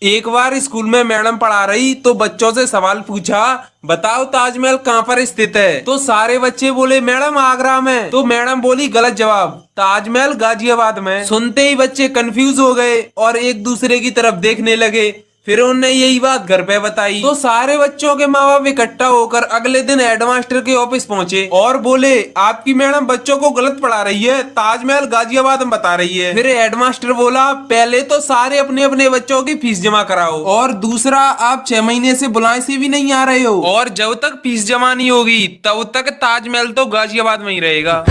एक बार स्कूल में मैडम पढ़ा रही तो बच्चों से सवाल पूछा, बताओ ताजमहल कहाँ पर स्थित है। तो सारे बच्चे बोले मैडम आगरा में। तो मैडम बोली गलत जवाब, ताजमहल गाजियाबाद में। सुनते ही बच्चे कंफ्यूज हो गए और एक दूसरे की तरफ देखने लगे। फिर उन्होंने यही बात घर पे बताई तो सारे बच्चों के माँ बाप इकट्ठा होकर अगले दिन हेडमास्टर के ऑफिस पहुंचे और बोले आपकी मैडम बच्चों को गलत पढ़ा रही है, ताजमहल गाजियाबाद में बता रही है। फिर हेडमास्टर बोला पहले तो सारे अपने अपने बच्चों की फीस जमा कराओ और दूसरा आप 6 महीने से बुलाए से भी नहीं आ रहे हो और जब तक फीस जमा नहीं होगी तब तक ताजमहल तो गाजियाबाद में ही रहेगा।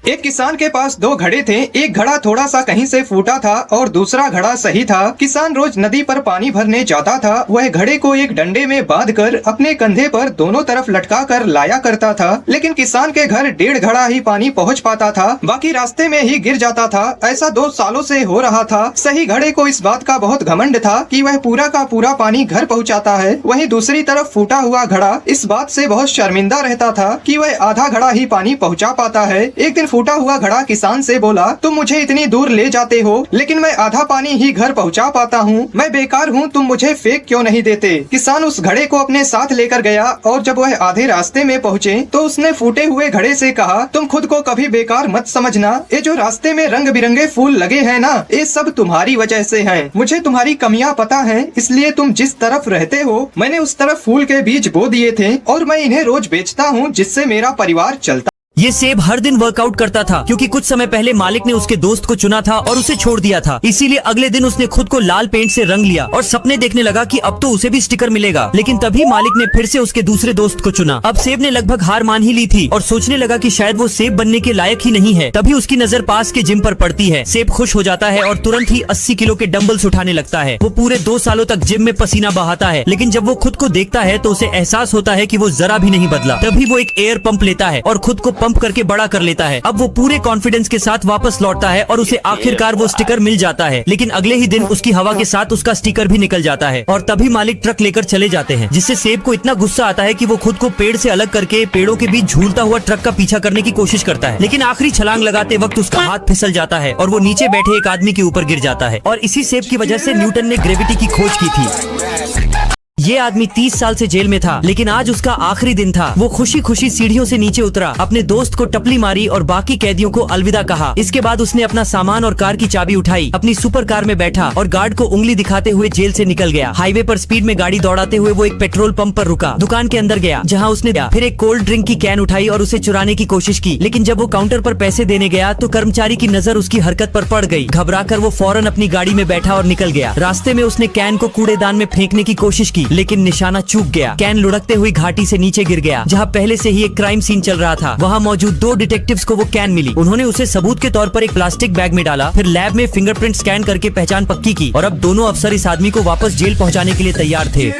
एक किसान के पास 2 घड़े थे। एक घड़ा थोड़ा सा कहीं से फूटा था और दूसरा घड़ा सही था। किसान रोज नदी पर पानी भरने जाता था। वह घड़े को एक डंडे में बांधकर अपने कंधे पर दोनों तरफ लटका कर लाया करता था। लेकिन किसान के घर 1.5 घड़ा ही पानी पहुंच पाता था, बाकी रास्ते में ही गिर जाता था। ऐसा 2 सालों से हो रहा था। सही घड़े को इस बात का बहुत घमंड था कि वह पूरा का पूरा पानी घर पहुँचाता है। वहीं दूसरी तरफ फूटा हुआ घड़ा इस बात से बहुत शर्मिंदा रहता था कि वह आधा घड़ा ही पानी पहुँचा पाता है। एक दिन फूटा हुआ घड़ा किसान से बोला, तुम मुझे इतनी दूर ले जाते हो लेकिन मैं आधा पानी ही घर पहुंचा पाता हूँ। मैं बेकार हूँ, तुम मुझे फेंक क्यों नहीं देते। किसान उस घड़े को अपने साथ लेकर गया और जब वह आधे रास्ते में पहुँचे तो उसने फूटे हुए घड़े से कहा, तुम खुद को कभी बेकार मत समझना। ये जो रास्ते में रंग बिरंगे फूल लगे हैं ना, ये सब तुम्हारी वजह से हैं। मुझे तुम्हारी कमियां पता है, इसलिए तुम जिस तरफ रहते हो मैंने उस तरफ फूल के बीज बो दिए थे और मैं इन्हें रोज बेचता हूँ, जिससे मेरा परिवार चलता। ये सेब हर दिन वर्कआउट करता था क्योंकि कुछ समय पहले मालिक ने उसके दोस्त को चुना था और उसे छोड़ दिया था। इसीलिए अगले दिन उसने खुद को लाल पेंट से रंग लिया और सपने देखने लगा कि अब तो उसे भी स्टिकर मिलेगा। लेकिन तभी मालिक ने फिर से उसके दूसरे दोस्त को चुना। अब सेब ने लगभग हार मान ही ली थी और सोचने लगा कि शायद वो सेब बनने के लायक ही नहीं है। तभी उसकी नजर पास के जिम पर पड़ती है। सेब खुश हो जाता है और तुरंत ही 80 किलो के डंबल्स उठाने लगता है। वो पूरे 2 सालों तक जिम में पसीना बहाता है, लेकिन जब वो खुद को देखता है तो उसे एहसास होता है कि वो जरा भी नहीं बदला। तभी वो एक एयर पंप लेता है और खुद को पंप करके बड़ा कर लेता है। अब वो पूरे कॉन्फिडेंस के साथ वापस लौटता है और उसे आखिरकार वो स्टिकर मिल जाता है। लेकिन अगले ही दिन उसकी हवा के साथ उसका स्टिकर भी निकल जाता है और तभी मालिक ट्रक लेकर चले जाते हैं, जिससे सेब को इतना गुस्सा आता है कि वो खुद को पेड़ से अलग करके पेड़ों के बीच झूलता हुआ ट्रक का पीछा करने की कोशिश करता है। लेकिन आखिरी छलांग लगाते वक्त उसका हाथ फिसल जाता है और वो नीचे बैठे एक आदमी के ऊपर गिर जाता है। और इसी सेब की वजह से न्यूटन ने ग्रेविटी की खोज की थी। ये आदमी 30 साल से जेल में था, लेकिन आज उसका आखिरी दिन था। वो खुशी खुशी सीढ़ियों से नीचे उतरा, अपने दोस्त को टपली मारी और बाकी कैदियों को अलविदा कहा। इसके बाद उसने अपना सामान और कार की चाबी उठाई, अपनी सुपर कार में बैठा और गार्ड को उंगली दिखाते हुए जेल से निकल गया। हाईवे पर स्पीड में गाड़ी दौड़ाते हुए वो एक पेट्रोल पंप पर रुका, दुकान के अंदर गया जहाँ उसने फिर एक कोल्ड ड्रिंक की कैन उठाई और उसे चुराने की कोशिश की। लेकिन जब वो काउंटर पर पैसे देने गया तो कर्मचारी की नजर उसकी हरकत पर पड़ गई। घबराकर वो फौरन अपनी गाड़ी में बैठा और निकल गया। रास्ते में उसने कैन को कूड़ेदान में फेंकने की कोशिश की, लेकिन निशाना चूक गया। कैन लुढ़कते हुई घाटी से नीचे गिर गया, जहाँ पहले से ही एक क्राइम सीन चल रहा था। वहाँ मौजूद 2 डिटेक्टिव्स को वो कैन मिली। उन्होंने उसे सबूत के तौर पर एक प्लास्टिक बैग में डाला, फिर लैब में फिंगरप्रिंट स्कैन करके पहचान पक्की की और अब दोनों अफसर इस आदमी को वापस जेल पहुँचाने के लिए तैयार थे।